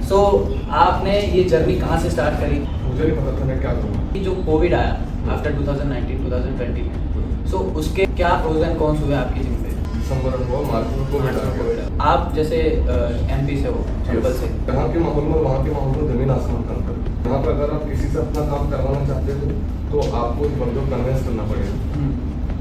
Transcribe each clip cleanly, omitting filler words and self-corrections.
सो आपने ये जर्नी कहाँ से स्टार्ट करी? मुझे नहीं पता था मैं क्या करूँ। कि जो कोविड आया आफ्टर 2019 2020 में, सो उसके क्या प्रोज एंड कॉन्स हुए आपकी जिम पे? दिसंबर में हुआ, मार्च में कोविड आ गया। आप जैसे एमपी से हो, चंबल से, यहाँ के माहौल में वहाँ के माहौल में जमीन आसमान का अंतर। यहाँ पर अगर आप किसी से अपना काम करवाना चाहते हो तो आपको उस बंदे को कन्विंस करना पड़ेगा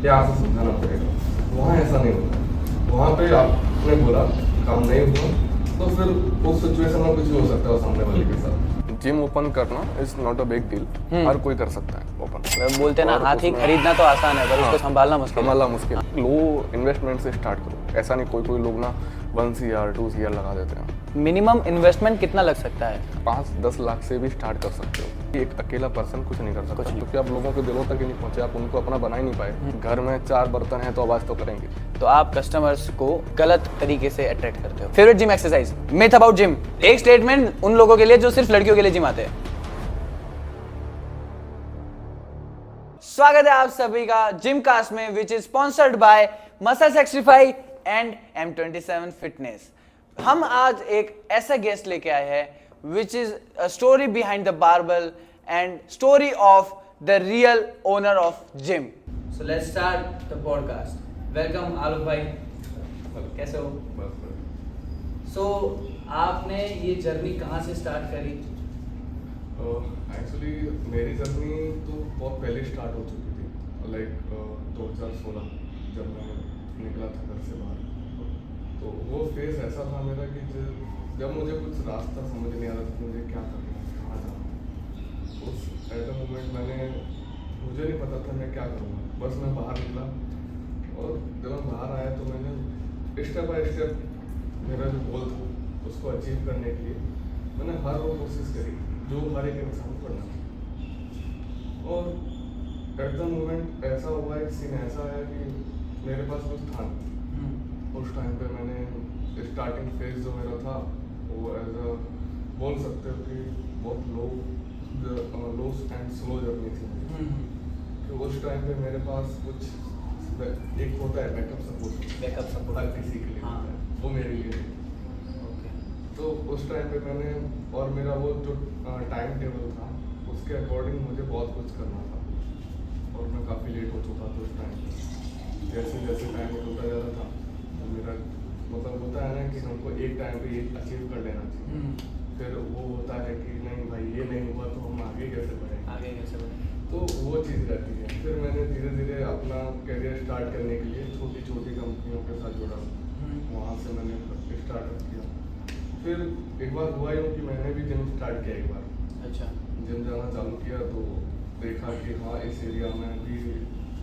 या आपसे समझाना पड़ेगा। वहाँ ऐसा नहीं होता। वहाँ पे आपने बोला काम नहीं हुआ तो फिर उस सिचुएशन में कुछ भी हो सकता है सामने वाले के साथ। जिम ओपन करना is not a big deal, हर कोई कर सकता है ओपन। बोलते हैं ना, हाथी खरीदना तो आसान है पर उसको संभालना मुश्किल है। संभालना मुश्किल। लो इन्वेस्टमेंट से स्टार्ट करो। ऐसा नहीं कोई लोग ना 1 CR 2 CR लगा देते हैं। मिनिमम इन्वेस्टमेंट कितना लग सकता है? 5-10 लाख से भी स्टार्ट कर सकते हो। एक अकेला पर्सन कुछ नहीं कर सकता क्योंकि आप लोगों के दिलों तक ही नहीं पहुंचे, आप उनको अपना बना ही नहीं पाए। घर में 4 बर्तन हैं तो आवाज तो करेंगे। तो आप कस्टमर्स को गलत तरीके से अट्रैक्ट करते हो। Favourite gym exercise, myth about gym, एक स्टेटमेंट उन लोगों के लिए जो सिर्फ लड़कियों के लिए जिम आते हैं। स्वागत है आप सभी का जिम कास्ट में, which is sponsored by muscle Sextify and M27 fitness. हम आज एक ऐसा गेस्ट लेके आए हैं which is a story behind the barbell and story of the real owner of gym. So let's start the podcast. Welcome Alok भाई, कैसे हो? सो आपने ये जर्नी कहाँ से स्टार्ट करी? एक्चुअली मेरी जर्नी तो बहुत पहले स्टार्ट हो चुकी थी। लाइक 2016 जब मैं निकला था घर से बाहर, तो वो फेज ऐसा था मेरा कि जब मुझे कुछ रास्ता समझ नहीं आ रहा था मुझे क्या करना है, कहाँ जाना। उस एट द मोमेंट मुझे नहीं पता था मैं क्या करूँगा। बस मैं बाहर निकला और जब मैं बाहर आया तो मैंने स्टेप बाय स्टेप मेरा जो गोल था उसको अचीव करने के लिए मैंने हर वो कोशिश करी जो हर एक इंसान को करना था। और एट द मोमेंट ऐसा हुआ, एक सीन ऐसा है कि मेरे पास कुछ था। उस टाइम पे मैंने स्टार्टिंग फेज जो मेरा था वो एज अ बोल सकते हो कि बहुत लो एंड स्लो जर्नी थी। तो उस टाइम पे मेरे पास कुछ एक होता है बैकअप सपोर्ट हर किसी के लिए होता है, वो मेरे लिए नहीं। तो उस टाइम पे मैंने और मेरा वो जो टाइम टेबल था उसके अकॉर्डिंग मुझे बहुत कुछ करना था और मैं काफ़ी लेट हो चुका था उस टाइम पे। जैसे जैसे टाइम होता जा रहा था तो मेरा मतलब होता है ना कि हमको एक टाइम पे ये अचीव कर लेना चाहिए। फिर वो होता है कि नहीं भाई ये नहीं हुआ तो हम आगे कैसे बढ़ें, तो वो चीज़ रहती है। फिर मैंने धीरे धीरे अपना करियर स्टार्ट करने के लिए छोटी छोटी कंपनियों के साथ जुड़ा, वहाँ से मैंने स्टार्टअप किया। फिर एक बार हुआ यूँ कि मैंने भी जिम स्टार्ट किया एक बार। अच्छा। जिम जाना चालू किया तो देखा कि हाँ इस एरिया में भी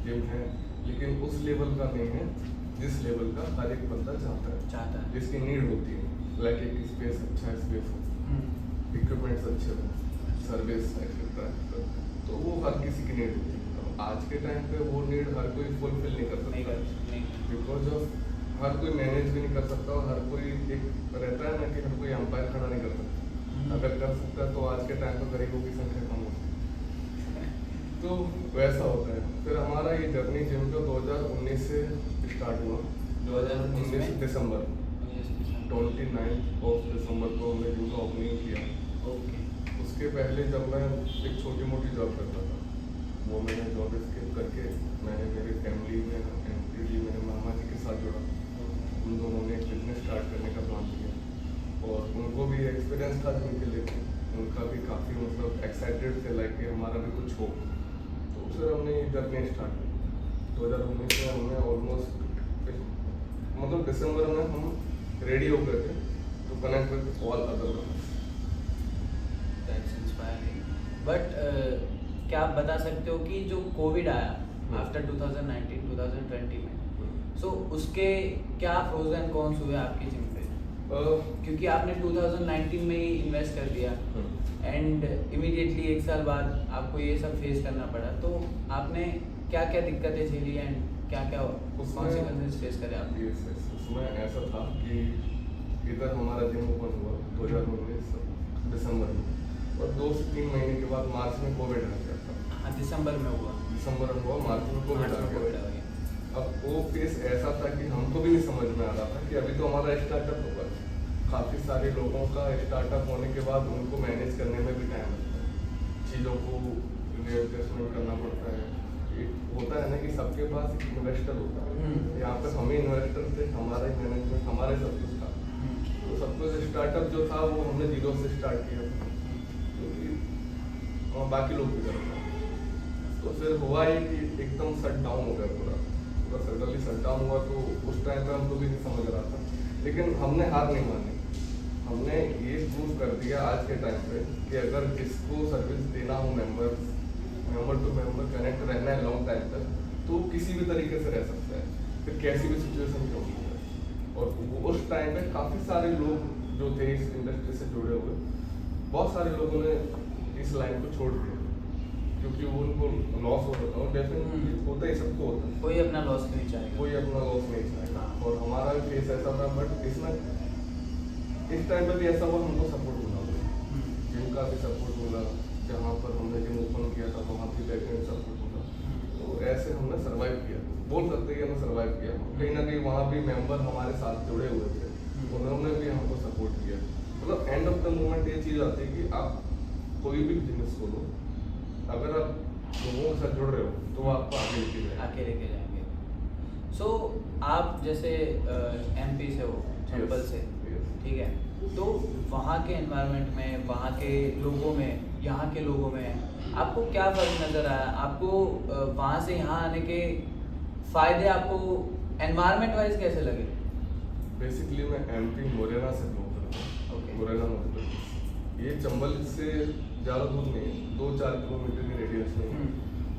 जिम है लेकिन उस लेवल का नहीं है जिस लेवल का हर एक बंदा चाहता है, जिसकी नीड होती है। लाइक एक स्पेस, अच्छा स्पेस हो, इक्विपमेंट्स अच्छे हो, सर्विस एक्सेट्रा, तो वो हर किसी की नीड होती है। तो आज के टाइम पे वो नीड हर कोई फुलफिल नहीं कर सकता बिकॉज ऑफ हर कोई मैनेज भी नहीं कर सकता और हर कोई एक रहता है ना कि हर कोई एम्पायर खड़ा नहीं कर सकता। अगर कर सकता है तो आज के टाइम पर गरीबों की संख्या कम होती है, तो वैसा होता है। फिर हमारा ये जर्नी जिम का 2019 से स्टार्ट हुआ। 2019 दिसंबर 29 ऑफ दिसंबर को हमने जिम का ओपनिंग किया। उसके पहले जब मैं एक छोटी मोटी जॉब करता था, वो मैंने जॉब स्किप करके मैंने मेरी फैमिली में एंट्री मेरे मामा जी के साथ जुड़ा। उन दोनों ने एक बिजनेस स्टार्ट करने का प्लान किया और उनको भी एक्सपीरियंस था जिम के लिए, उनका भी काफ़ी मतलब एक्साइटेड थे लाइक कि हमारा भी कुछ हो। तो फिर हमने ये जर्नी स्टार्ट की 2019 में। हमने ऑलमोस्ट मतलब दिसंबर में हम रेडी हो गए थे to connect with all other. But क्या आप बता सकते हो कि जो कोविड आया आफ्टर 2019 2020 में, सो उसके क्या प्रोज एंड कॉन्स हुए आपकी जिम पे? क्योंकि आपने 2019 में ही इन्वेस्ट कर दिया एंड इमीडिएटली 1 साल बाद आपको ये सब फेस करना पड़ा, तो आपने क्या क्या दिक्कतें झेली एंड क्या क्या कॉन्सिक्वेंसेस फेस करे आपने? उसमें ऐसा था कि इधर हमारा जिम ओपन हुआ 2019 दिसंबर में और 2 से 3 महीने के बाद मार्च में कोविड आ गया था। हाँ, दिसंबर में हुआ, मार्च में कोविड आ गया। अब वो फेस ऐसा था कि हमको भी नहीं समझ में आ रहा था कि अभी तो हमारा स्टार्टअप होगा, काफ़ी सारे लोगों का स्टार्टअप होने के बाद उनको मैनेज करने में भी टाइम लगता है, चीज़ों को रिएडजस्टमेंट करना पड़ता है। एक होता है ना कि सबके पास एक इन्वेस्टर होता है, यहाँ पे हम ही इन्वेस्टर थे, हमारा ही मैनेजमेंट, हमारे सब कुछ था। तो सब कुछ स्टार्टअप जो था वो हमने जीरो से स्टार्ट किया था, क्योंकि बाकी लोग भी करते हैं। तो फिर हुआ ही कि एकदम शट डाउन हो गया पूरा सडनली शट डाउन हुआ। तो उस टाइम पे हम लोग भी नहीं समझ रहा था, लेकिन हमने हार नहीं मानी। हमने ये प्रूव कर दिया आज के टाइम पे कि अगर जिसको सर्विस देना हो मेंबर टू मेंबर कनेक्ट रहना है लॉन्ग टाइम तक, तो किसी भी तरीके से रह सकता है, फिर कैसी भी सिचुएशन क्यों नहीं है। और उस टाइम पे काफ़ी सारे लोग जो थे इस इंडस्ट्री से जुड़े हुए, बहुत सारे लोगों ने इस लाइन को छोड़ दिया क्योंकि वो उनको लॉस हो रहा था। डेफिनेटली होता ही, सबको होता है, कोई अपना लॉस नहीं चाहेगा, कोई अपना लॉस नहीं चाहेगा। और हमारा भी फेस ऐसा था, बट इसमें इस टाइम पे भी ऐसा हुआ, हमको सपोर्ट मिला, जिनका भी सपोर्ट मिला। जहाँ पर हमने जिम ओपन किया था वहाँ भी बैकएंड सपोर्ट मिला। तो ऐसे हमने सर्वाइव किया, बोल सकते हैं कि हमने सर्वाइव किया। कहीं ना कहीं वहाँ भी मेंबर हमारे साथ जुड़े हुए थे, उन्होंने भी हमको सपोर्ट किया। मतलब एंड ऑफ द मोमेंट ये चीज़ आती है कि आप कोई भी बिजनेस खोलो, अगर आप लोगों के साथ जुड़ रहे हो तो वो आपको आगे लेके जाएंगे। सो आप जैसे एमपी से हो, चंबल से, ठीक है, तो वहाँ के एनवायरनमेंट में, वहाँ के लोगों में, यहाँ के लोगों में आपको क्या फ़र्क नज़र आया? आपको वहाँ से यहाँ आने के फ़ायदे आपको एनवायरनमेंट वाइज कैसे लगे? बेसिकली मैं एमपी मुरैना से बिलोंग करता हूँ। Okay. मुरैना मध्य प्रदेश, ये चंबल से ज़्यादा दूर नहीं है, 2-4 किलोमीटर की रेडियस में है।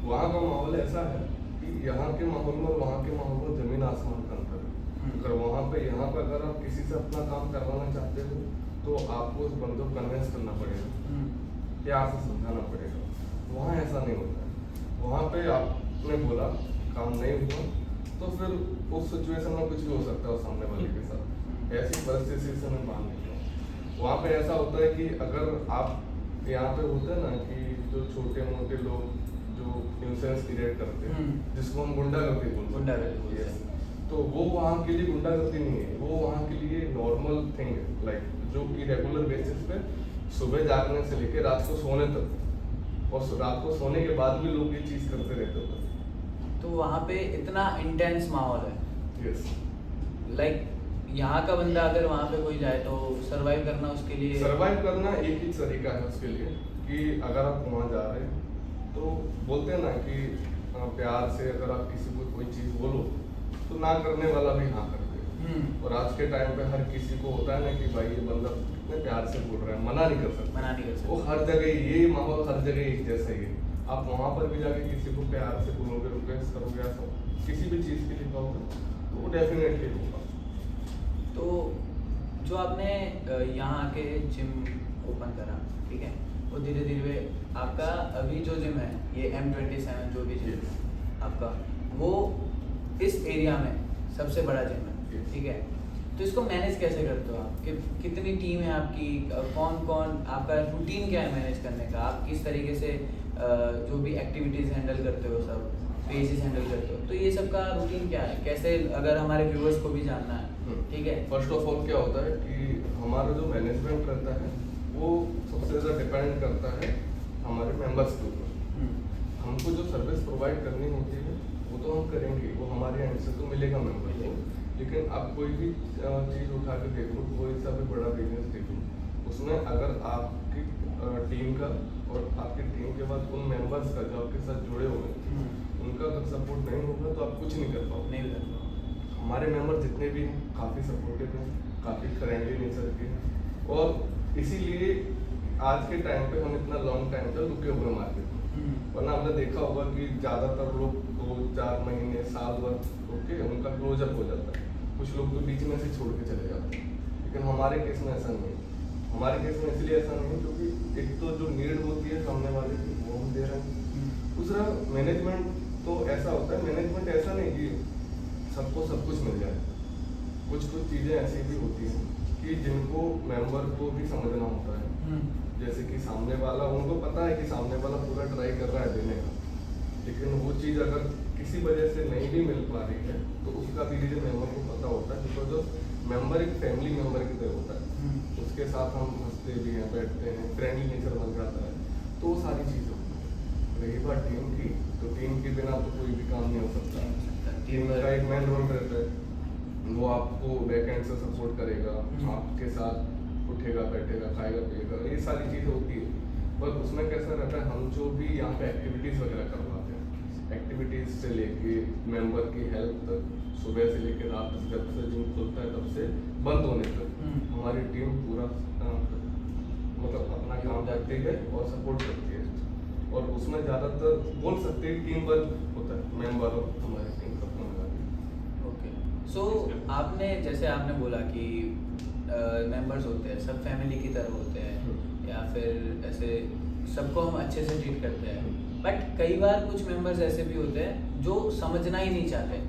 वहाँ का माहौल ऐसा है कि यहाँ के माहौल में और वहाँ के माहौल में ज़मीन आसमान का अंतर है। अगर वहाँ पे यहाँ पर अगर आप किसी से अपना काम करवाना चाहते हो तो आपको उस बंदे को कन्विंस करना पड़ेगा, प्यार से समझाना पड़ेगा। वहाँ ऐसा नहीं होता है। वहाँ पे आपने बोला काम नहीं हुआ तो फिर उस सिचुएशन में कुछ भी हो सकता है उस सामने वाले के साथ। ऐसी परिस्थिति से मैं मान लेता हूँ। वहाँ पे ऐसा होता है कि अगर आप यहाँ पे होते हैं ना कि जो छोटे मोटे लोग जो न्यूसेंस क्रिएट करते हैं, जिसको हम गुंडागर्दी बोलते हैं, तो वो वहाँ के लिए गुंडागर्दी नहीं है, वो वहाँ के लिए नॉर्मल थिंग है, लाइक जो कि रेगुलर बेसिस पे सुबह जागने से लेके रात को सोने तक, और रात को सोने के बाद भी लोग ये चीज़ करते रहते हैं। तो वहाँ पे इतना इंटेंस माहौल है। यस, लाइक यहाँ का बंदा अगर वहाँ पे कोई जाए तो सरवाइव करना उसके लिए, सर्वाइव करना एक ही तरीका है उसके लिए कि अगर आप वहाँ जा रहे हैं तो बोलते हैं ना कि प्यार से अगर आप किसी को कोई चीज़ बोलो तो ना करने वाला भी हाँ कर दे। और आज के टाइम पे हर किसी को होता है ना कि भाई ये बंदा इतने प्यार से बोल रहा है, मना नहीं कर सकता। वो हर जगह ये माहौल हर जगह एक जैसा ही है। आप वहाँ पर भी जाके किसी को प्यार से बोलोगे, रिक्वेस्ट करोगे, किसी भी चीज़ के लिए कहोगे तो वो डेफिनेटली होगा। तो जो आपने यहाँ आके जिम ओपन करा, ठीक है, वो धीरे धीरे आपका अभी जो जिम है ये M27 जो भी जिम है आपका, वो इस एरिया में सबसे बड़ा जिम है, ठीक है। तो इसको मैनेज कैसे करते हो आप? कितनी टीम है आपकी? कौन कौन, आपका रूटीन क्या है मैनेज करने का? आप किस तरीके से जो भी एक्टिविटीज़ हैंडल करते हो, सब पेजेस हैंडल करते हो, तो ये सब का रूटीन क्या है? कैसे, अगर हमारे व्यूअर्स को भी जानना है, ठीक है। फर्स्ट ऑफ ऑल क्या होता है कि हमारा जो मैनेजमेंट करता है वो सबसे ज़्यादा डिपेंड करता है हमारे मेंबर्स के ऊपर। हमको जो सर्विस प्रोवाइड करनी होती है वो तो हम करेंगे, वो हमारे एंड से तो मिलेगा मेंबर को। लेकिन आप कोई भी चीज़ उठा के देख लो, कोई सा भी बड़ा बिजनेस देख लो, उसमें अगर आपकी टीम का और आपकी टीम के बाद उन मेंबर्स का जो आपके साथ जुड़े हुए हैं उनका अगर सपोर्ट नहीं होगा तो आप कुछ नहीं कर पाओगे। हमारे मेंबर जितने भी हैं काफ़ी सपोर्टिव हैं, काफ़ी फ्रेंडली नेचर के हैं, और इसीलिए आज के टाइम पे हम इतना लॉन्ग टाइम तक रुके हुए मार्केट में। वरना हमने देखा होगा कि ज़्यादातर लोग 2-4 महीने साल भर रुके उनका क्लोजअप हो जाता है, कुछ लोग तो बीच में से छोड़ के चले जाते हैं। लेकिन हमारे केस में ऐसा नहीं है। हमारे केस में इसलिए ऐसा नहीं है क्योंकि एक तो जो नीड होती है सामने वाले की वो हम दे रहे हैं, दूसरा मैनेजमेंट तो ऐसा होता है, मैनेजमेंट ऐसा नहीं कि सबको सब कुछ मिल जाए। कुछ चीज़ें ऐसी भी होती हैं कि जिनको मेंबर को भी समझना होता है। जैसे कि सामने वाला, उनको पता है कि सामने वाला पूरा ट्राई कर रहा है देने का, लेकिन वो चीज़ अगर किसी वजह से नहीं भी मिल पा रही है तो उसका भी रीजन मेंबर को पता होता है, बिकॉज ऑफ मेंबर एक फैमिली मेंबर की तरह होता है। उसके साथ हम हंसते भी हैं, बैठते हैं, फ्रेंडली नेचर बन जाता है। तो वो सारी चीज़ें होती हैं। रही बात टीम की, तो टीम के बिना तो कोई भी काम नहीं हो सकता। टीम का एक मेन रोल रहता है, वो आपको बैकएंड से सपोर्ट करेगा, आपके साथ उठेगा बैठेगा खाएगा पिएगा, ये सारी चीज़ें होती है। पर उसमें कैसा रहता है, हम जो भी यहाँ पे एक्टिविटीज़ वगैरह करवाते हैं, एक्टिविटीज़ से लेके मेंबर की हेल्प तक, सुबह से लेके रात तक, जब से जिम खुलता है तब से बंद होने तक हमारी टीम पूरा मतलब अपना काम करती है और सपोर्ट करती है। और उसमें ज़्यादातर बोल सकते हैं टीम वर्क होता है, मेंबर और हमारी टीम का मिला के। ओके, सो आपने जैसे आपने बोला कि मेंबर्स होते हैं सब फैमिली की तरह होते हैं या फिर ऐसे सबको हम अच्छे से ट्रीट करते हैं, बट कई बार कुछ मेंबर्स ऐसे भी होते हैं जो समझना ही नहीं चाहते।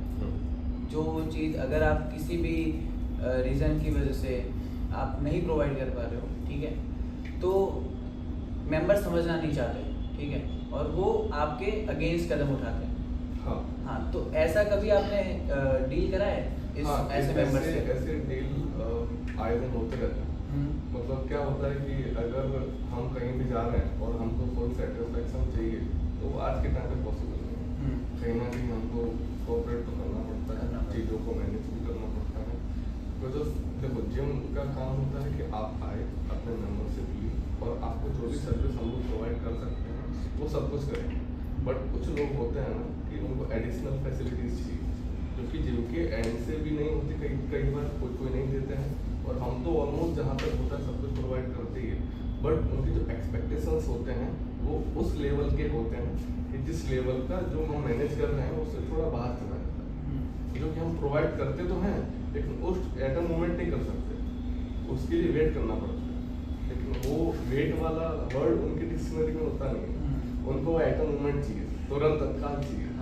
जो चीज़ अगर आप किसी भी रीज़न की वजह से आप नहीं प्रोवाइड कर पा रहे हो, ठीक है, तो मेंबर समझना नहीं चाहते, ठीक है, और वो आपके अगेंस्ट कदम उठाते हैं। हाँ हाँ, तो ऐसा कभी आपने डील करा है इस हाँ, ऐसे मेंबर से? ऐसे डील आए दिन होते रहते हैं। मतलब क्या होता है कि अगर हम कहीं भी जा रहे हैं और हमको फुल सेटिस्फेक्शन चाहिए, तो वो आज के टाइम पे पॉसिबल नहीं है। कहीं ना कहीं हमको कोऑपरेट तो करना पड़ता है, चीज़ों को मैनेज भी करना पड़ता है। बिकॉज देखो, जिम का काम होता है कि आप आए, अपने मेंबरशिप ली और आपको जो भी सर्विस हम लोग प्रोवाइड कर सकते हैं वो सब कुछ करेंगे। बट कुछ लोग होते हैं ना कि उनको एडिशनल फैसिलिटीज़ चाहिए, जो कि जिनके एंड से भी नहीं होती, कई बार कोई नहीं देते हैं। और हम तो ऑलमोस्ट जहाँ तक होता है सब कुछ प्रोवाइड करते ही है, बट उनके जो एक्सपेक्टेशंस होते हैं वो उस लेवल के होते हैं कि जिस लेवल का जो हम मैनेज कर रहे हैं उससे थोड़ा बाहर चला जाता है। जो कि हम प्रोवाइड करते तो हैं, लेकिन उस एट अ मोमेंट नहीं कर सकते, उसके लिए वेट करना पड़ता है। लेकिन वो वेट वाला वर्ड उनकी डिक्शनरी में होता नहीं है, उनको एट अ मोमेंट चाहिए, तुरंत तत्काल चाहिए।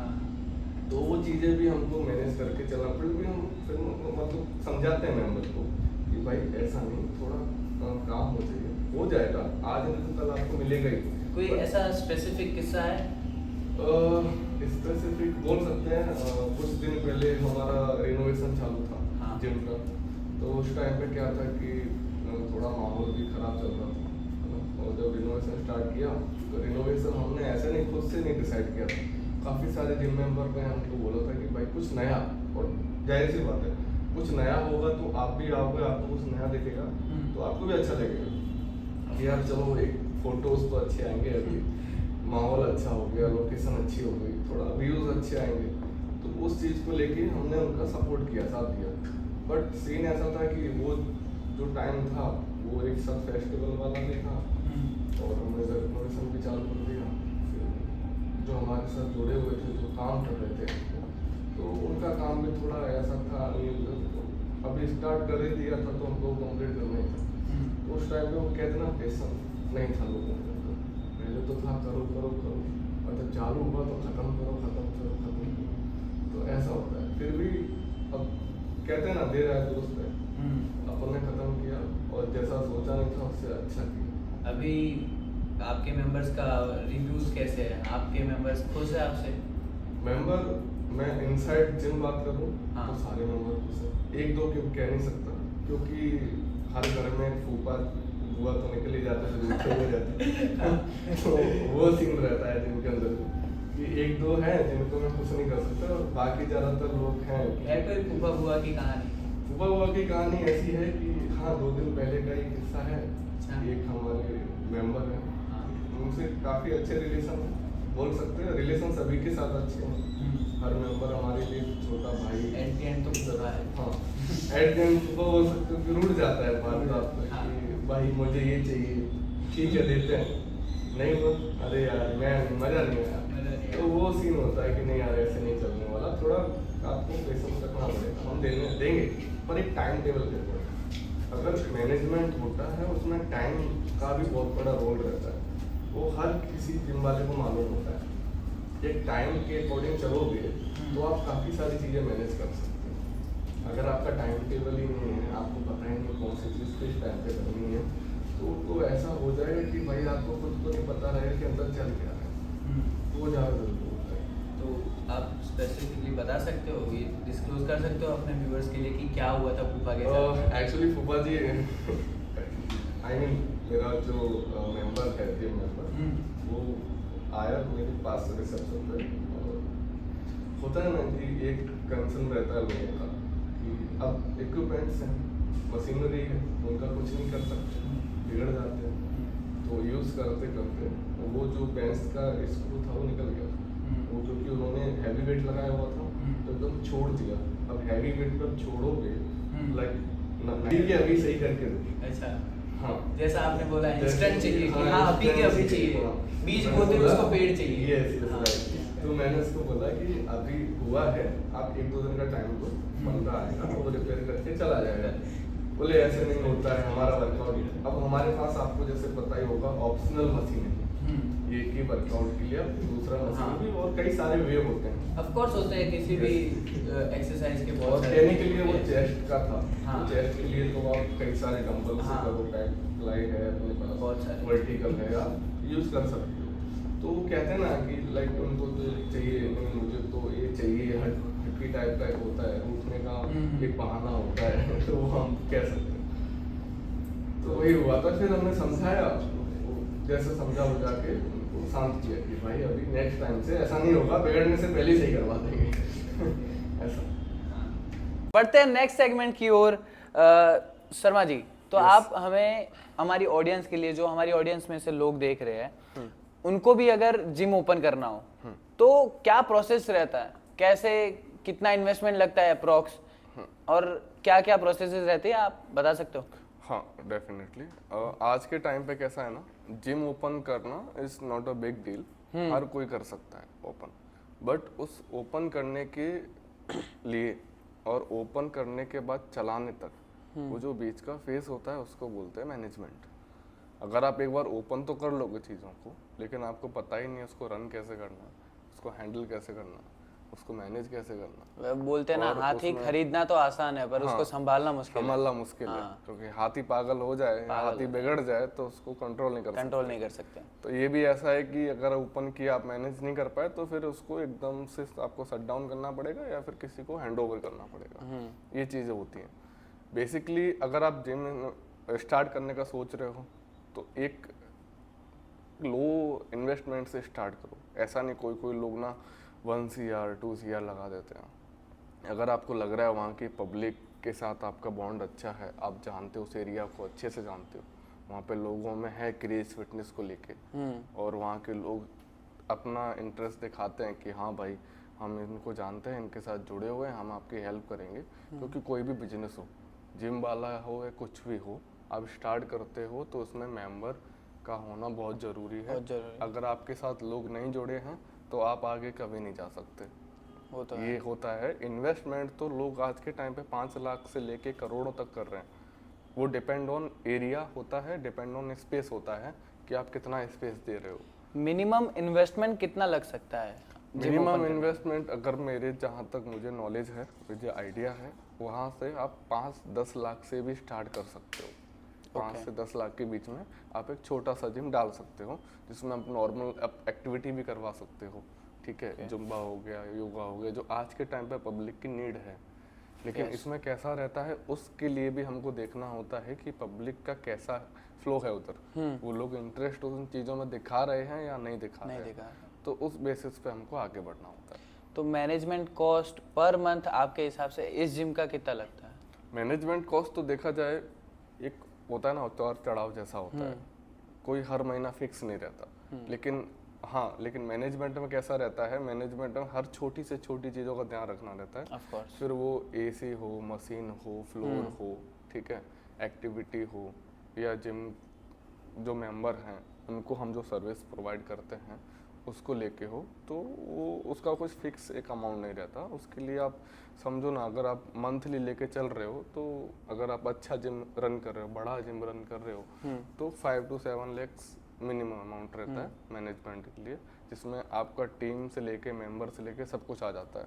तो वो चीज़ें भी हमको मैनेज करके चलना पड़े। भी हम फिर मतलब समझाते हैं मेंबर को कि भाई ऐसा नहीं, थोड़ा काम हो जाइए, हो जाएगा, आज नहीं तो कल आपको मिलेगा ही। कोई ऐसा स्पेसिफिक किस्सा है? स्पेसिफिक बोल सकते हैं, कुछ दिन पहले हमारा रिनोवेशन चालू था जिम का। तो उस टाइम पे क्या था कि थोड़ा माहौल भी खराब चल रहा था। और जब रिनोवेशन स्टार्ट किया तो रिनोवेशन हमने ऐसे नहीं, खुद से नहीं डिसाइड किया था। काफ़ी सारे जिम मेंबर ने हमको बोला था कि भाई कुछ नया, और जाहिर सी बात है कुछ नया होगा तो आप भी आओगे, आपको कुछ नया दिखेगा तो आपको भी अच्छा लगेगा कि यार चलो एक फोटोज तो अच्छे आएंगे, अभी माहौल अच्छा हो गया, लोकेशन अच्छी हो गई, थोड़ा व्यूज़ अच्छे आएंगे। तो उस चीज़ को लेके हमने उनका सपोर्ट किया, साथ दिया। बट सीन ऐसा था कि वो जो टाइम था वो एक साथ फेस्टिवल वाला भी था और हमने जब रिनोवेशन भी चालू कर दिया। फिर जो हमारे साथ जुड़े हुए थे, जो काम कर रहे थे, तो उनका काम भी थोड़ा ऐसा था, अभी स्टार्ट कर ही दिया था तो हमको कंप्लीट करना ही था। तो उस टाइम पे वो कहते ना पेशेंस नहीं था लोगों को। पहले तो था करो करो करो, और जब चालू हुआ तो ख़त्म करो ख़त्म करो ख़त्म करो। तो ऐसा होता है। फिर भी अब कहते हैं ना, देर आए दुरुस्त है, अपन ने ख़त्म किया और जैसा सोचा नहीं था उससे अच्छा किया। अभी आपके मेंबर्स का रिव्यूज़ कैसे हैं? आपके मेंबर्स खुश है आपसे? मेंबर, मैं इनसाइड जिम बात करूँ तो सारे मेंबर खुश हैं। एक दो क्यों कह नहीं सकता, क्योंकि हर घर में फूफा बुआ तो निकल ही जाता है, दूसरे हो जाते हैं। तो वो सीन रहता है जिम के अंदर कि एक दो हैं जिनको मैं कुछ नहीं कर सकता, और बाकी ज़्यादातर लोग हैं। है कोई फूफा बुआ की कहानी? फूफा बुआ की कहानी ऐसी है कि हाँ, 2 दिन पहले का एक किस्सा है। एक हमारे मेंबर हैं, उनसे काफ़ी अच्छे रिलेशन हैं, बोल सकते हैं रिलेशन सभी के साथ अच्छे हैं। हर मेंबर हमारे लिए छोटा भाई। एट द एंड तो बुरा है। हाँ, एट द एंड वो बोल सकते हो कि रूठ जाता है बात कि भाई मुझे ये चाहिए, ठीक है देते हैं, नहीं वो अरे यार मैं मज़ा नहीं आया। तो वो सीन होता है कि नहीं यार ऐसे नहीं चलने वाला, थोड़ा आपको पेशेंस रखना पड़ेगा। हम देंगे पर एक टाइम टेबल के ऊपर। अगर मैनेजमेंट होता है उसमें टाइम का भी बहुत बड़ा रोल रहता है, वो हर किसी जिम वाले को मालूम होता है। एक टाइम के अकॉर्डिंग चलोगे तो आप काफ़ी सारी चीज़ें मैनेज कर सकते हो। अगर आपका टाइम टेबल ही नहीं है, आपको पता ही नहीं कौन सी चीज़ किस टाइम पे करनी है, तो ऐसा हो जाएगा कि भाई आपको खुद को नहीं पता रहेगा कि अंदर चल क्या रहा है। तो वो ज़्यादा जरूरी होता है। तो आप स्पेसिफिकली बता सकते हो, ये डिस्क्लोज कर सकते हो अपने व्यूअर्स के लिए कि क्या हुआ था फूफा के साथ? एक्चुअली फूफा जी आई मीन मेरा जो मेंबर है टीम मेंबर वो आया मेरे पास रिसेप्शन पे और होता है ना कि एक कंसर्न रहता है लोगों का कि अब इक्विपमेंट्स हैं मशीनरी है उनका कुछ नहीं कर सकते बिगड़ जाते हैं तो यूज़ करते करते वो जो बेंच का स्क्रू था वो निकल गया वो क्योंकि उन्होंने हैवी वेट लगाया हुआ था तो एकदम छोड़ दिया अब हैवी वेट पर छोड़ोगे लाइक नहीं कि अभी सही करके दो अच्छा हाँ जैसा आपने बोला इंस्टेंट चाहिए कि हाँ, हाँ अभी के अभी instant चाहिए हाँ। बीज मैंने बोते बोला- उसको पेड़ चाहिए Yes, yes, हाँ। right. तो मैंने उसको बोला कि अभी हुआ है आप 1-2 दिन का टाइम दो बंदा आएगा वो रिपेयर करके चला जाएगा बोले ऐसे नहीं होता है हमारा वर्कआउट अब हमारे पास आपको जैसे पता ही होगा ऑप्शनल मशीन है एक ही वर्कआउट के लिए अब दूसरा मशीन हाँ। भी और कई सारे वे होते हैं ऑफ कोर्स होते हैं किसी भी एक्सरसाइज के और बहुत सारे ट्रेनिंग के लिए वो होते हैं। चेस्ट का था हाँ। तो चेस्ट के लिए तो आप कई सारे डंबल से हाँ। करो बैक फ्लाई है अपने पास बहुत सारे। वर्टिकल है आप यूज कर सकते हो तो वो कहते हैं ना कि लाइक उनको तो चाहिए नहीं मुझे तो ये चाहिए हटकी टाइप का एक होता है उठने का एक बहाना होता है तो वो हम कह सकते हैं तो वही हुआ था फिर हमने समझाया जैसे समझा हो जाके उनको शांत किया कि भाई अभी नेक्स्ट टाइम से ऐसा नहीं होगा बिगड़ने से पहले ही सही करवा देंगे ऐसा बढ़ते हैं नेक्स्ट सेगमेंट की ओर। शर्मा जी तो Yes. आप हमें हमारी ऑडियंस के लिए जो हमारी ऑडियंस में से लोग देख रहे हैं उनको भी अगर जिम ओपन करना हो तो क्या प्रोसेस रहता है कैसे कितना इन्वेस्टमेंट लगता है अप्रोक्स और क्या क्या प्रोसेसेस रहती है आप बता सकते हो? हाँ डेफिनेटली आज के टाइम पे कैसा है ना जिम ओपन करना is not a big deal हर कोई कर सकता है ओपन बट उस ओपन करने के लिए और ओपन करने के बाद चलाने तक वो जो बीच का फेस होता है उसको बोलते हैं मैनेजमेंट। अगर आप एक बार ओपन तो कर लोगे चीज़ों को लेकिन आपको पता ही नहीं उसको रन कैसे करना उसको हैंडल कैसे करना उसको मैनेज कैसे करना बोलते हैं ना और हाथी उसमें- खरीदना तो आसान है पर हाँ, उसको संभालना मुश्किल है, संभालना मुश्किल है हाँ। क्योंकि हाथी पागल हो जाए या हाथी बिगड़ जाए तो उसको कंट्रोल नहीं कर सकते। कंट्रोल नहीं कर सकते। तो ये भी ऐसा है कि अगर ओपन किया आप मैनेज नहीं कर पाए तो फिर उसको एकदम से आपको शट डाउन करना पड़ेगा या फिर किसी को हैंड ओवर करना पड़ेगा ये चीज़ें होती हैं। बेसिकली अगर आप जिम स्टार्ट करने का सोच रहे हो तो एक लो इन्वेस्टमेंट से स्टार्ट करो। ऐसा नहीं कोई लोग ना 1 CR 2 CR लगा देते हैं। अगर आपको लग रहा है वहाँ की पब्लिक के साथ आपका बॉन्ड अच्छा है आप जानते हो उस एरिया को अच्छे से जानते हो वहाँ पे लोगों में है क्रेज फिटनेस को लेके और वहाँ के लोग अपना इंटरेस्ट दिखाते हैं कि हाँ भाई हम इनको जानते हैं इनके साथ जुड़े हुए हैं हम आपकी हेल्प करेंगे क्योंकि कोई भी बिजनेस हो जिम वाला हो या कुछ भी हो आप स्टार्ट करते हो तो उसमें मेंबर का होना बहुत ज़रूरी है। बहुत ज़रूरी है। अगर आपके साथ लोग नहीं जुड़े हैं तो आप आगे कभी नहीं जा सकते। वो तो ये होता है इन्वेस्टमेंट तो लोग आज के टाइम पे 5 लाख से लेके करोड़ों तक कर रहे हैं। वो डिपेंड ऑन एरिया होता है डिपेंड ऑन स्पेस होता है कि आप कितना स्पेस दे रहे हो। मिनिमम इन्वेस्टमेंट कितना लग सकता है gym मिनिमम open करने? इन्वेस्टमेंट अगर मेरे जहाँ तक मुझे नॉलेज है मुझे आइडिया है वहाँ से आप 5-10 लाख से भी स्टार्ट कर सकते हो। 5 से 10 लाख के बीच में आप एक छोटा सा जिम डाल सकते हो जिसमें आप नॉर्मल एक्टिविटी भी करवा सकते हो। ठीक है जुम्बा हो गया योगा हो गया जो आज के टाइम पे पब्लिक की नीड है। लेकिन इसमें कैसा रहता है उसके लिए भी हमको देखना होता है कि पब्लिक का कैसा फ्लो है उधर वो लोग इंटरेस्ट उन चीज़ों में दिखा रहे हैं या नहीं दिखा रहे हैं तो उस बेसिस पे हमको आगे बढ़ना होता है। तो मैनेजमेंट कॉस्ट पर मंथ आपके हिसाब से इस जिम का कितना लगता है? मैनेजमेंट कॉस्ट तो देखा जाए एक होता है ना उतार चढ़ाव जैसा होता है कोई हर महीना फिक्स नहीं रहता लेकिन हाँ लेकिन मैनेजमेंट में कैसा रहता है मैनेजमेंट में हर छोटी से छोटी चीज़ों का ध्यान रखना रहता है। Of course. फिर वो एसी हो मशीन हो फ्लोर हो ठीक है एक्टिविटी हो या जिम जो मेंबर हैं उनको हम जो सर्विस प्रोवाइड करते हैं उसको लेके हो तो वो उसका कुछ फिक्स एक अमाउंट नहीं रहता। उसके लिए आप समझो ना अगर आप मंथली लेके चल रहे हो तो अगर आप अच्छा जिम रन कर रहे हो बड़ा जिम रन कर रहे हो तो 5 to 7 lakhs मिनिमम अमाउंट रहता है मैनेजमेंट के लिए जिसमें आपका टीम से लेके मेंबर से लेके सब कुछ आ जाता है।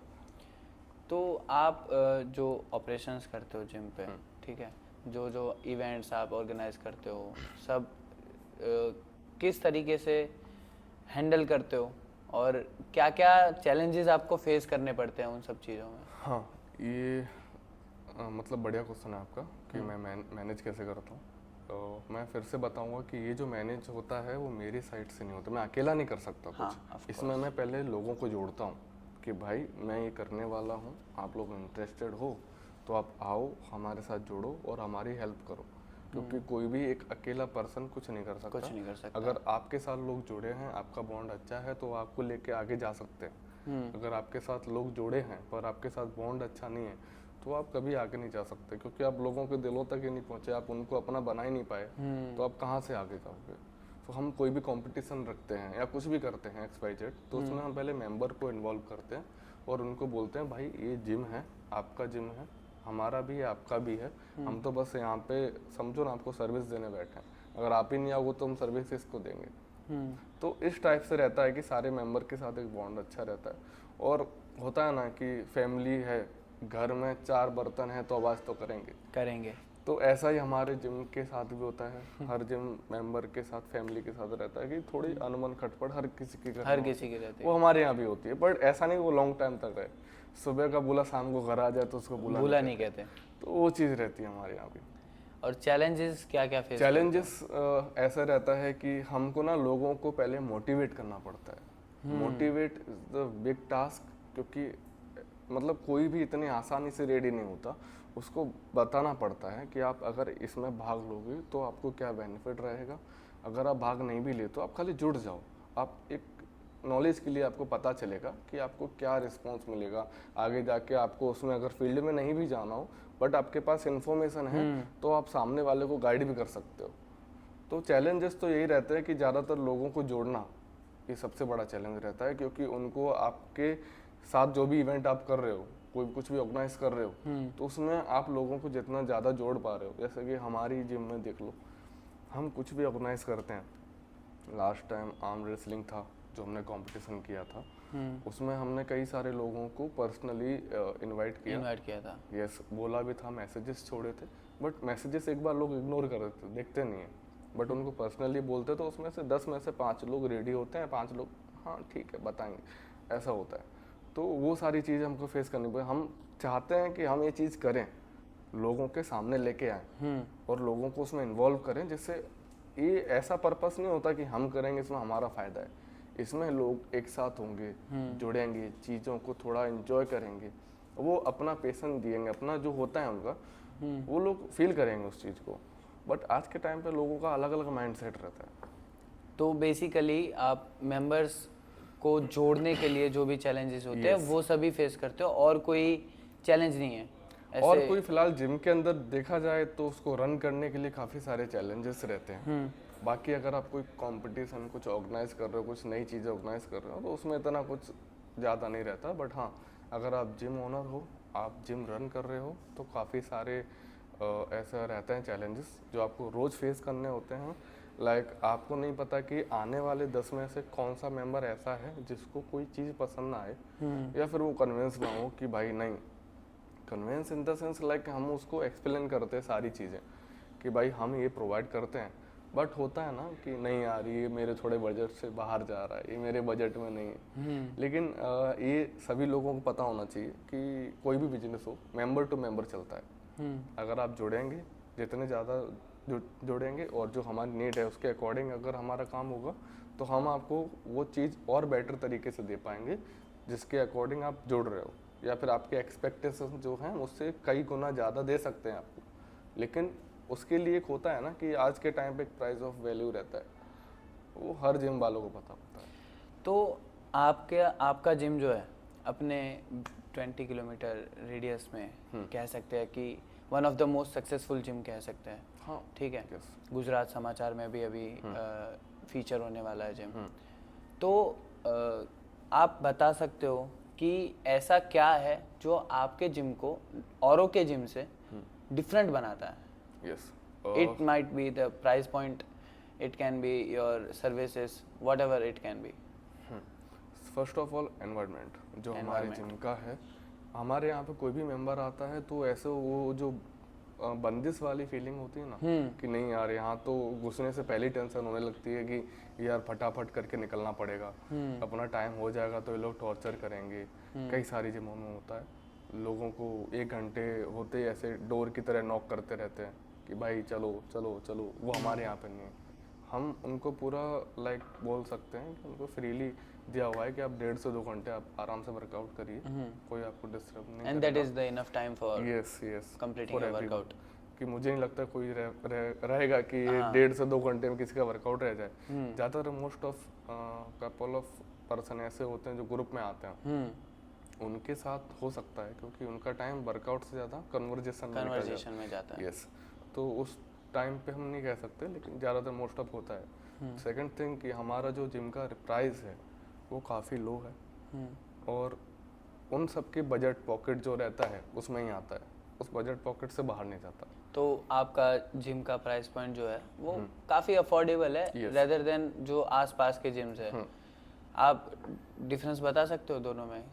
तो आप जो ऑपरेशंस करते हो जिम पे ठीक है जो जो इवेंट्स आप ऑर्गेनाइज करते हो सब किस तरीके से हैंडल करते हो और क्या क्या चैलेंजेस आपको फेस करने पड़ते हैं उन सब चीज़ों में? हाँ ये मतलब बढ़िया क्वेश्चन है आपका कि मैं मैनेज कैसे करता हूँ। मैं फिर से बताऊंगा कि ये जो मैनेज होता है वो मेरी साइड से नहीं होता, मैं अकेला नहीं कर सकता हाँ, कुछ। of इसमें मैं पहले लोगों को जोड़ता हूँ कि भाई मैं ये करने वाला हूँ, आप लोग इंटरेस्टेड हो तो आप आओ, हमारे साथ जुड़ो और हमारी हेल्प करो, क्योंकि कोई भी एक अकेला पर्सन कुछ नहीं कर सकता। कुछ नहीं कर सकता। अगर आपके साथ लोग जुड़े हैं, आपका बॉन्ड अच्छा है तो आपको लेके आगे जा सकते हैं। अगर आपके साथ लोग जुड़े हैं पर आपके साथ बॉन्ड अच्छा नहीं है तो आप कभी आगे नहीं जा सकते, क्योंकि आप लोगों के दिलों तक ही नहीं पहुंचे, आप उनको अपना बना ही नहीं पाए, तो आप कहाँ से आगे जाओगे। तो हम कोई भी कंपटीशन रखते हैं या कुछ भी करते हैं XYZ, तो उसमें हम पहले मेंबर को इन्वॉल्व करते हैं और उनको बोलते हैं भाई ये जिम है, आपका जिम है, हमारा भी है, आपका भी है, हम तो बस यहाँ पे समझो ना आपको सर्विस देने बैठे हैं, अगर आप ही नहीं आओगे तो हम सर्विस किसको देंगे। तो इस टाइप से रहता है कि सारे मेंबर के साथ एक बॉन्ड अच्छा रहता है। और होता है ना कि फैमिली है, घर में 4 बर्तन है तो आवाज़ तो करेंगे। तो ऐसा ही हमारे जिम के साथ भी होता है, हर जिम मेंबर के साथ, फैमिली के साथ रहता है कि थोड़ी अनमन खटपट हर किसी के घर हर में किसी की रहती वो हमारे यहाँ भी होती है, बट ऐसा नहीं वो लॉन्ग टाइम तक रहे, सुबह का बुला शाम को घर आ जाए तो उसको है, बुला नहीं कहते। तो वो चीज़ रहती है हमारे यहाँ भी। और चैलेंजेस क्या क्या फेस चैलेंजेस ऐसा रहता है कि हमको ना लोगों को पहले मोटिवेट करना पड़ता है। Motivate is the big task, क्योंकि मतलब कोई भी इतनी आसानी से रेडी नहीं होता, उसको बताना पड़ता है कि आप अगर इसमें भाग लोगे तो आपको क्या बेनिफिट रहेगा, अगर आप भाग नहीं भी ले तो आप खाली जुड़ जाओ, आप एक नॉलेज के लिए आपको पता चलेगा कि आपको क्या रिस्पॉन्स मिलेगा आगे जाके। आपको उसमें अगर फील्ड में नहीं भी जाना हो बट आपके पास इन्फॉर्मेशन है तो आप सामने वाले को गाइड भी कर सकते हो। तो चैलेंजेस तो यही रहते हैं कि ज़्यादातर लोगों को जोड़ना ये सबसे बड़ा चैलेंज रहता है, क्योंकि उनको आपके साथ जो भी इवेंट आप कर रहे हो, कोई कुछ भी ऑर्गेनाइज कर रहे हो, तो उसमें आप लोगों को जितना ज़्यादा जोड़ पा रहे हो, जैसे कि हमारी जिम में देख लो, हम कुछ भी ऑर्गेनाइज करते हैं। लास्ट टाइम आर्म रेसलिंग था जो हमने कंपटीशन किया था, उसमें हमने कई सारे लोगों को पर्सनली इनवाइट किया था। यस, बोला भी था, मैसेजेस छोड़े थे, बट मैसेजेस एक बार लोग इग्नोर कर देते, देखते नहीं है, बट उनको पर्सनली बोलते तो उसमें से 10 में से 5 लोग रेडी होते हैं, 5 लोग हाँ ठीक है बताएंगे, ऐसा होता है। तो वो सारी चीज़ें हमको फेस करनी पड़े। हम चाहते हैं कि हम ये चीज़ करें, लोगों के सामने लेके आए और लोगों को उसमें इन्वॉल्व करें, जिससे ये ऐसा पर्पस नहीं होता कि हम करेंगे इसमें हमारा फ़ायदा है, इसमें लोग एक साथ होंगे, जुड़ेंगे, चीज़ों को थोड़ा एंजॉय करेंगे, वो अपना पैशन दिएंगे, अपना जो होता है उनका वो लोग फील करेंगे उस चीज़ को। बट आज के टाइम पे लोगों का अलग अलग माइंडसेट रहता है। तो बेसिकली आप मेंबर्स को जोड़ने के लिए जो भी चैलेंजेस होते हैं वो सभी फेस करते हो, और कोई चैलेंज नहीं है ऐसे? और कोई फिलहाल जिम के अंदर देखा जाए तो उसको रन करने के लिए काफ़ी सारे चैलेंजेस रहते हैं। बाकी अगर आप कोई कंपटीशन कुछ ऑर्गेनाइज कर रहे हो, कुछ नई चीज़ें ऑर्गेनाइज कर रहे हो, तो उसमें इतना कुछ ज़्यादा नहीं रहता। बट हाँ, अगर आप जिम ओनर हो, आप जिम रन कर रहे हो, तो काफ़ी सारे ऐसा रहते हैं चैलेंजेस जो आपको रोज़ फेस करने होते हैं। लाइक आपको नहीं पता कि आने वाले 10 में से कौन सा मेंबर ऐसा है जिसको कोई चीज़ पसंद ना आए, या फिर वो कन्विंस ना हो कि भाई नहीं, convince in the sense like हम उसको एक्सप्लेन करते हैं सारी चीज़ें कि भाई हम ये प्रोवाइड करते हैं, बट होता है ना कि नहीं यार ये मेरे थोड़े बजट से बाहर जा रहा है, ये मेरे बजट में नहीं है। लेकिन ये सभी लोगों को पता होना चाहिए कि कोई भी बिजनेस हो, मेंबर टू मेंबर चलता है। अगर आप जुड़ेंगे, जितने ज़्यादा जुड़ेंगे और जो हमारी नीड है उसके अकॉर्डिंग अगर हमारा काम होगा, तो हम आपको वो चीज़ और बेटर तरीके से दे पाएंगे जिसके अकॉर्डिंग आप जुड़ रहे हो, या फिर आपके एक्सपेक्टेशन जो हैं उससे कई गुना ज़्यादा दे सकते हैं आपको। लेकिन उसके लिए एक होता है ना कि आज के टाइम पे एक प्राइस ऑफ वैल्यू रहता है, वो हर जिम वालों को पता होता है। तो आपका जिम जो है अपने 20 किलोमीटर रेडियस में कह सकते हैं कि one of the most successful gym कह सकते हैं। हाँ, ठीक है। yes. गुजरात समाचार में भी अभी फीचर होने वाला है जिम। तो आप बता सकते हो कि ऐसा क्या है जो आपके जिम को औरों के जिम से डिफरेंट बनाता है? Yes. It might be the price point, it can be your services, whatever it can be. First of all environment जो हमारे जिम का है, हमारे यहाँ पे कोई भी मेंबर आता है तो ऐसे वो जो बंदिश वाली फीलिंग होती है ना कि नहीं यार यहाँ तो घुसने से पहले टेंशन होने लगती है कि यार फटाफट करके निकलना पड़ेगा, अपना टाइम हो जाएगा तो ये लोग टॉर्चर करेंगे। कई सारी जिमों में होता है, लोगों को 1 घंटे होते ही ऐसे डोर की तरह नॉक करते रहते हैं कि भाई चलो चलो चलो, वो हमारे यहाँ पे नहीं है। हम उनको पूरा लाइक बोल सकते हैं कि उनको फ्रीली दिया हुआ है कि आप 1.5 से 2 घंटे आप आराम से वर्कआउट करिए, कोई आपको डिस्टर्ब नहीं and that is the enough time for yes yes completing a workout. कि मुझे नहीं लगता कोई रहेगा कि ये 1.5 से 2 घंटे में किसी का वर्कआउट रह जाए। ज़्यादातर most of couple of person ऐसे होते हैं जो ग्रुप में आते हैं, उनके साथ हो सकता है क्योंकि उनका टाइम वर्कआउट से ज़्यादा कन्वर्जेशन में जाता है। यस, तो उस टाइम पे हम नहीं कह सकते, लेकिन ज़्यादातर मोस्ट ऑफ होता है। सेकंड थिंग कि हमारा जो जिम का प्राइस है वो काफ़ी लो है और उन सब के बजट पॉकेट जो रहता है उसमें ही आता है, उस बजट पॉकेट से बाहर नहीं जाता। तो आपका जिम का प्राइस पॉइंट जो है वो काफ़ी अफोर्डेबल है रेदर देन जो आसपास के जिम्स है। आप डिफरेंस बता सकते हो दोनों में?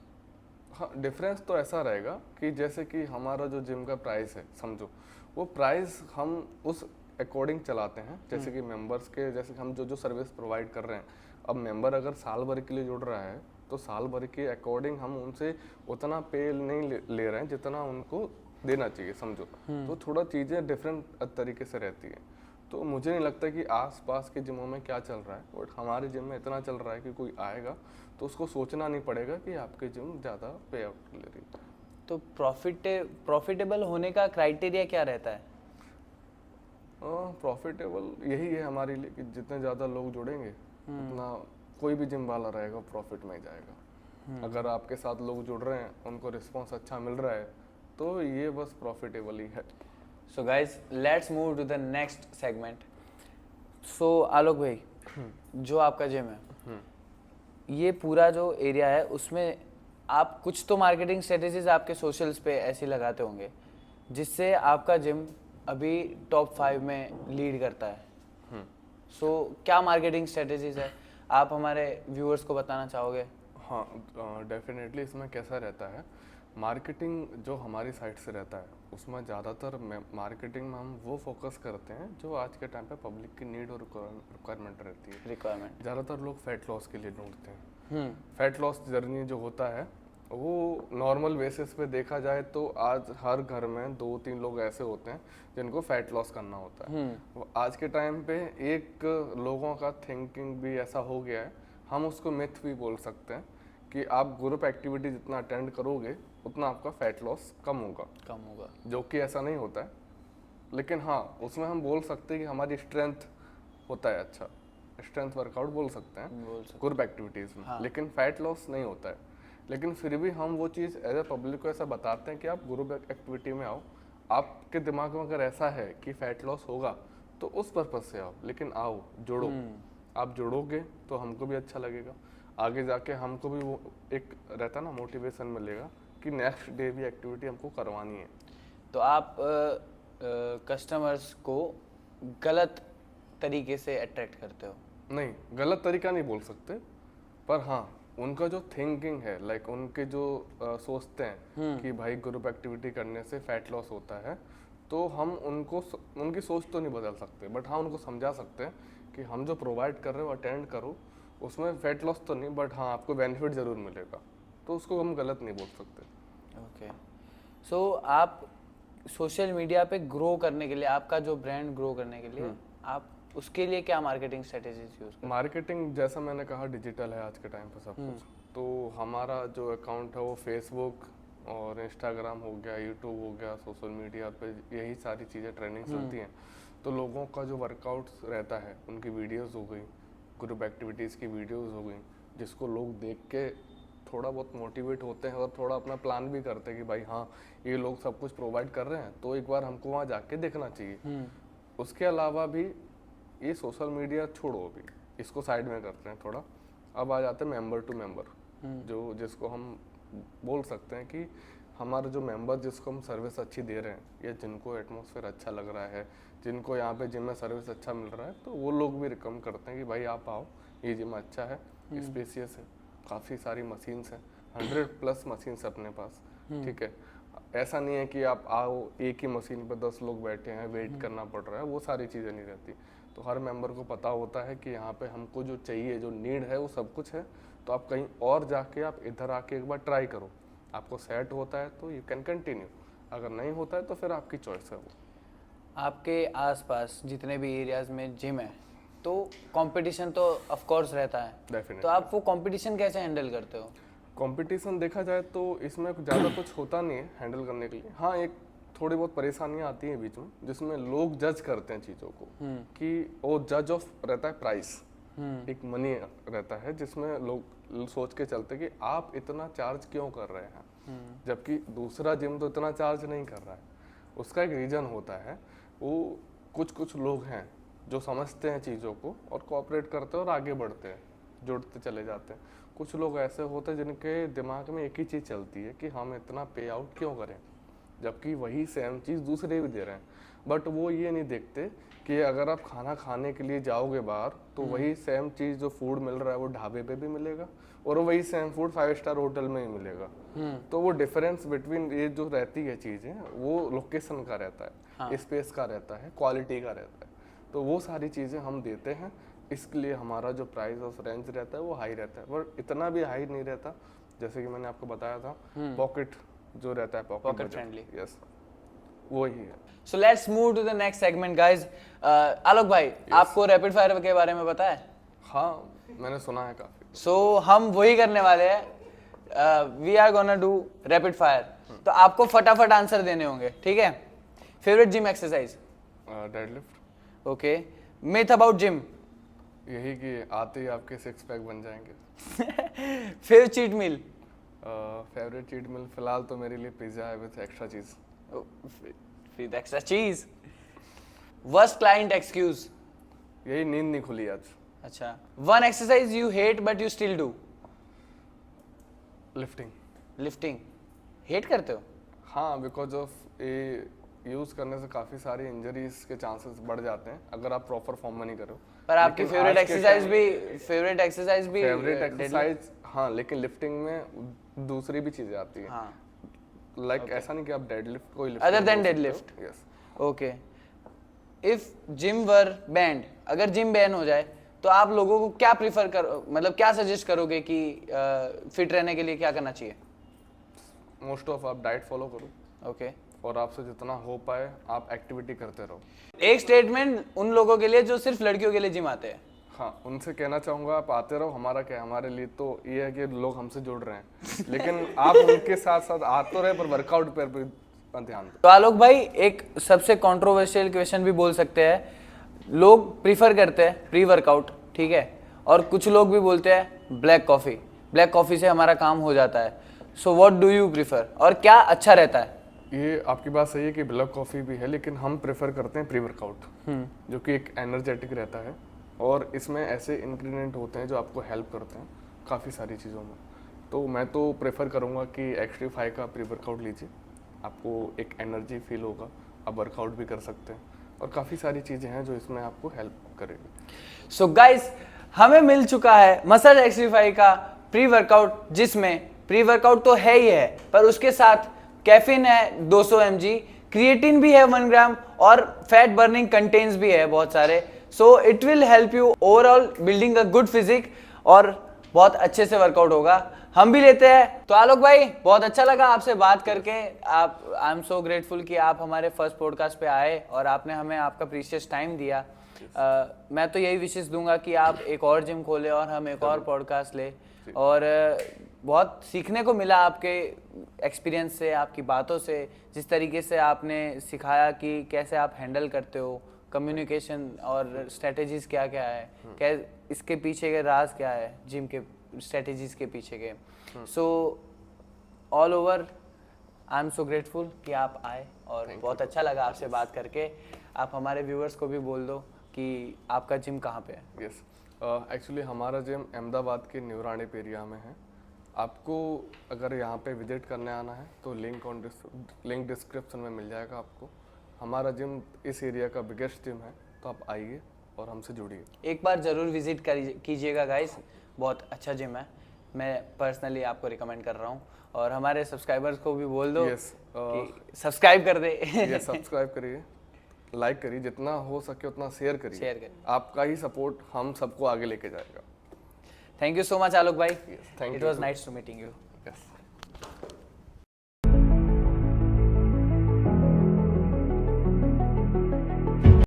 हाँ, डिफरेंस तो ऐसा रहेगा कि जैसे कि हमारा जो जिम का प्राइस है, समझो वो प्राइस हम उस अकॉर्डिंग चलाते हैं, जैसे कि मेंबर्स के, जैसे हम जो जो सर्विस प्रोवाइड कर रहे हैं, अब मेंबर अगर साल भर के लिए जुड़ रहा है तो साल भर के अकॉर्डिंग हम उनसे उतना पे नहीं ले रहे हैं जितना उनको देना चाहिए, समझो। तो थोड़ा चीज़ें डिफरेंट तरीके से रहती है। तो मुझे नहीं लगता कि आसपास के जिमों में क्या चल रहा है, बट हमारे जिम में इतना चल रहा है कि कोई आएगा तो उसको सोचना नहीं पड़ेगा कि आपके जिम ज़्यादा पे आउट ले रही है। तो प्रॉफिटेबल होने का क्राइटेरिया क्या रहता है? प्रॉफिटेबल यही है हमारे लिए कि जितने ज़्यादा लोग जुड़ेंगे उतना कोई भी जिम वाला रहेगा प्रॉफिट में ही जाएगा। अगर आपके साथ लोग जुड़ रहे हैं, उनको रिस्पॉन्स अच्छा मिल रहा है, तो ये बस प्रॉफिटेबल ही है। So guys let's move to the next segment. So Alok भाई, जो आपका जिम है, ये पूरा जो एरिया है उसमें आप कुछ तो मार्केटिंग स्ट्रेटेजीज आपके सोशल्स पे ऐसी लगाते होंगे जिससे आपका जिम अभी टॉप 5 में लीड करता है। सो क्या मार्केटिंग स्ट्रेटेजीज है, आप हमारे व्यूअर्स को बताना चाहोगे? हाँ, डेफिनेटली इसमें कैसा रहता है, मार्केटिंग जो हमारी साइड से रहता है उसमें ज़्यादातर मार्केटिंग में हम वो फोकस करते हैं जो आज के टाइम पे पब्लिक की नीड और रिक्वायरमेंट रहती है। रिक्वायरमेंट ज़्यादातर लोग फैट लॉस के लिए ढूंढते हैं। फैट लॉस जर्नी जो होता है वो नॉर्मल बेसिस पे देखा जाए तो आज हर घर में 2-3 लोग ऐसे होते हैं जिनको फैट लॉस करना होता है। वो आज के टाइम पे एक लोगों का थिंकिंग भी ऐसा हो गया है, हम उसको मिथ भी बोल सकते हैं कि आप ग्रुप एक्टिविटी जितना अटेंड करोगे उतना आपका फैट लॉस कम होगा, जो कि ऐसा नहीं होता है। लेकिन हाँ, उसमें हम बोल सकते हैं कि हमारी स्ट्रेंथ होता है, अच्छा स्ट्रेंथ वर्कआउट बोल सकते हैं ग्रुप एक्टिविटीज़ में। लेकिन फैट लॉस नहीं होता है। लेकिन फिर भी हम वो चीज़ एज ए पब्लिक को ऐसा बताते हैं कि आप ग्रुप एक्टिविटी में आओ, आपके दिमाग में अगर ऐसा है कि फैट लॉस होगा तो उस पर्पज़ से आओ, लेकिन आओ, जोड़ो। आप जुड़ोगे तो हमको भी अच्छा लगेगा, आगे जाके हमको भी वो एक रहता ना मोटिवेशन मिलेगा कि नेक्स्ट डे भी एक्टिविटी हमको करवानी है। तो आप कस्टमर्स को गलत तरीके से अट्रैक्ट करते हो? नहीं, गलत तरीका नहीं बोल सकते, पर हाँ उनका जो थिंकिंग है, लाइक उनके जो सोचते हैं कि भाई ग्रुप एक्टिविटी करने से फैट लॉस होता है, तो हम उनको उनकी सोच तो नहीं बदल सकते, बट हाँ उनको समझा सकते हैं कि हम जो प्रोवाइड कर रहे हो अटेंड करो, उसमें फैट लॉस तो नहीं, बट हाँ आपको बेनिफिट ज़रूर मिलेगा, तो उसको हम गलत नहीं बोल सकते। ओके, सो आप सोशल मीडिया पे ग्रो करने के लिए, आपका जो ब्रांड ग्रो करने के लिए आप उसके लिए क्या मार्केटिंग स्ट्रेटेजीज यूज़ करते हैं? मार्केटिंग जैसा मैंने कहा डिजिटल है आज के टाइम पे सब कुछ, तो हमारा जो अकाउंट है वो फेसबुक और इंस्टाग्राम हो गया, यूट्यूब हो गया, सोशल मीडिया पे यही सारी चीज़ें ट्रेंडिंग चलती हैं। तो लोगों का जो वर्कआउट्स रहता है उनकी वीडियोस हो गई, ग्रुप एक्टिविटीज़ की वीडियोस हो गई, जिसको लोग देख के थोड़ा बहुत मोटिवेट होते हैं और थोड़ा अपना प्लान भी करते हैं कि भाई हाँ ये लोग सब कुछ प्रोवाइड कर रहे हैं तो एक बार हमको वहाँ जाके देखना चाहिए। उसके अलावा भी ये सोशल मीडिया छोड़ो, अभी इसको साइड में करते हैं थोड़ा। अब आ जाते हैं मेंबर टू मेंबर, जो जिसको हम बोल सकते हैं कि हमारे जो मेंबर जिसको हम सर्विस अच्छी दे रहे हैं या जिनको एटमॉस्फेयर अच्छा लग रहा है, जिनको यहाँ पे जिम में सर्विस अच्छा मिल रहा है, तो वो लोग भी रिकमेंड करते हैं कि भाई आप आओ, ये जिम अच्छा है, स्पेसियस है, काफ़ी सारी मशीन्स हैं, 100+ मशीन्स अपने पास, ठीक है। ऐसा नहीं है कि आप आओ एक ही मशीन पर 10 लोग बैठे हैं, वेट करना पड़ रहा है, वो सारी चीज़ें नहीं रहती। तो हर मेंबर को पता होता है कि यहाँ पे हमको जो चाहिए, जो नीड है, वो सब कुछ है। तो आप कहीं और जाके आप इधर आके एक बार ट्राई करो, आपको सेट होता है तो यू कैन कंटिन्यू, अगर नहीं होता है तो फिर आपकी चॉइस है वो। आपके आसपास जितने भी एरियाज में जिम है तो कंपटीशन तो ऑफ कोर्स रहता है, Definitely. तो आप वो कंपटीशन कैसे हैंडल करते हो? कंपटीशन देखा जाए तो इसमें ज़्यादा कुछ होता नहीं है हैंडल करने के लिए। हाँ, एक थोड़ी बहुत परेशानियाँ आती हैं बीच में, जिसमें लोग जज करते हैं चीज़ों को कि वो जज ऑफ रहता है प्राइस, एक मनी रहता है जिसमें लोग सोच के चलते कि आप इतना चार्ज क्यों कर रहे हैं, जबकि दूसरा जिम तो इतना चार्ज नहीं कर रहा है। उसका एक रीज़न होता है, वो कुछ लोग हैं जो समझते हैं चीज़ों को और कोऑपरेट करते हैं और आगे बढ़ते हैं, जुड़ते चले जाते हैं। कुछ लोग ऐसे होते हैं जिनके दिमाग में एक ही चीज़ चलती है कि हम इतना पे आउट क्यों करें, जबकि वही सेम चीज़ दूसरे भी दे रहे हैं। बट वो ये नहीं देखते कि अगर आप खाना खाने के लिए जाओगे बाहर तो वही सेम चीज़ जो फूड मिल रहा है वो ढाबे पे भी मिलेगा और वही सेम फूड 5 स्टार होटल में ही मिलेगा। तो वो डिफरेंस बिटवीन ये जो रहती है चीज़ें, वो लोकेशन का रहता है, स्पेस का रहता है, क्वालिटी का रहता है। तो वो सारी चीज़ें हम देते हैं, इसके लिए हमारा जो प्राइस और रेंज रहता है वो हाई रहता है, पर इतना भी हाई नहीं रहता। जैसे कि मैंने आपको बताया था, पॉकेट जो रहता है, पॉकेट फ्रेंडली, यस, वो ही है। So let's move to the next segment guys. Alok भाई, आपको रैपिड फायर के बारे में पता है? हाँ, मैंने सुना है काफ़ी। सो हम वही करने वाले हैं, we are gonna do rapid fire. तो आपको फटाफट आंसर देने होंगे, ठीक है? Favourite gym exercise? Deadlift. Okay. Myth about gym? यही कि आते ही आपके 6 पैक बन जाएंगे। Favourite cheat meal? Favourite cheat meal फिलहाल तो मेरे लिए पिज्ज़ा है with extra cheese. With extra cheese. Worst client excuse? यही नींद नहीं खुली आज। अच्छा। One exercise you hate but you still do? Lifting. Lifting hate करते हो? हाँ, बिकॉज ऑफ ये यूज़ करने से काफ़ी सारी इंजरीज के चांसेस बढ़ जाते हैं अगर आप प्रॉपर फॉर्म में नहीं करो। पर आपकी फेवरेट एक्सरसाइज भी फेवरेट एक्सरसाइज, हाँ, लेकिन लिफ्टिंग में दूसरी भी चीज़ें आती हैं। हाँ, लाइक ऐसा नहीं कि आप डेडलिफ्ट को ही Other than deadlift? Yes. Okay. If gym were band, अगर जिम बैन हो जाए तो आप लोगों को क्या प्रीफर करो, मतलब क्या सजेस्ट करोगे कि फिट रहने के लिए क्या करना चाहिए? मोस्ट ऑफ आप डाइट फॉलो करो। ओके। और आपसे जितना हो पाए आप एक्टिविटी करते रहो। एक स्टेटमेंट उन लोगों के लिए जो सिर्फ लड़कियों के लिए जिम आते हैं। हाँ, उनसे कहना चाहूँगा आप आते रहो। हमारा क्या है, हमारे लिए तो ये है कि लोग हमसे जुड़ रहे हैं, लेकिन आप उनके साथ साथ आ तो रहे पर वर्कआउट पर भी ध्यान दो। तो आलोक भाई, एक सबसे कंट्रोवर्शियल क्वेश्चन भी बोल सकते हैं, लोग प्रीफर करते हैं प्री वर्कआउट, ठीक है, और कुछ लोग भी बोलते हैं ब्लैक कॉफ़ी, ब्लैक कॉफ़ी से हमारा काम हो जाता है। So what do you prefer, और क्या अच्छा रहता है? ये आपकी बात सही है कि ब्लैक कॉफ़ी भी है, लेकिन हम प्रेफर करते हैं प्री वर्कआउट, जो कि एक एनर्जेटिक रहता है और इसमें ऐसे इंग्रेडिएंट होते हैं जो आपको हेल्प करते हैं काफ़ी सारी चीज़ों में। तो मैं तो प्रेफर करूँगा कि एक्सट्रीफाई का प्री वर्कआउट लीजिए, आपको एक एनर्जी फील होगा, आप वर्कआउट भी कर सकते हैं और काफ़ी सारी चीज़ें हैं जो इसमें आपको हेल्प करेगी। सो गाइस, हमें मिल चुका है मसल एक्सट्रीफाई का प्री वर्कआउट, जिसमें प्री वर्कआउट तो है ही है, पर उसके साथ कैफीन है 200 mg, क्रिएटिन भी है 1 ग्राम और फैट बर्निंग कंटेन्स भी है बहुत सारे। So it will help you overall building a good physique और बहुत अच्छे से वर्कआउट होगा। हम भी लेते हैं। तो आलोक भाई, बहुत अच्छा लगा आपसे बात करके। आप, आई एम सो ग्रेटफुल कि आप हमारे फर्स्ट पॉडकास्ट पे आए और आपने हमें आपका प्रीशियस टाइम दिया। मैं तो यही विशेष दूंगा कि आप एक और जिम खोलें और हम एक और पॉडकास्ट ले, और बहुत सीखने को मिला आपके एक्सपीरियंस से, आपकी बातों से, जिस तरीके से आपने सिखाया कि कैसे आप हैंडल करते हो कम्युनिकेशन और स्ट्रेटेजीज क्या क्या है, क्या इसके पीछे के राज क्या है, जिम के स्ट्रेटेजीज के पीछे के। So all over I am so grateful कि आप आए और बहुत अच्छा लगा आपसे बात करके। आप हमारे व्यूअर्स को भी बोल दो कि आपका जिम कहाँ पे है। यस, एक्चुअली हमारा जिम अहमदाबाद के न्यू रानीप एरिया में है। आपको अगर यहाँ पे विजिट करने आना है तो लिंक डिस्क्रिप्शन में मिल जाएगा आपको। हमारा जिम इस एरिया का बिगेस्ट जिम है, तो आप आइए और हमसे जुड़िए। एक बार ज़रूर विजिट कीजिएगा गाइस, बहुत अच्छा जिम है, मैं पर्सनली आपको रिकमेंड कर रहा हूँ। और हमारे सब्सक्राइबर्स को भी बोल दो कि सब्सक्राइब कर दे। ये सब्सक्राइब करिए, लाइक करिए, जितना हो सके उतना शेयर करिए। आपका ही सपोर्ट हम सबको आगे लेके जाएगा। Thank you so much Alok भाई, thank इट you was too. Nice to meeting you. Yes.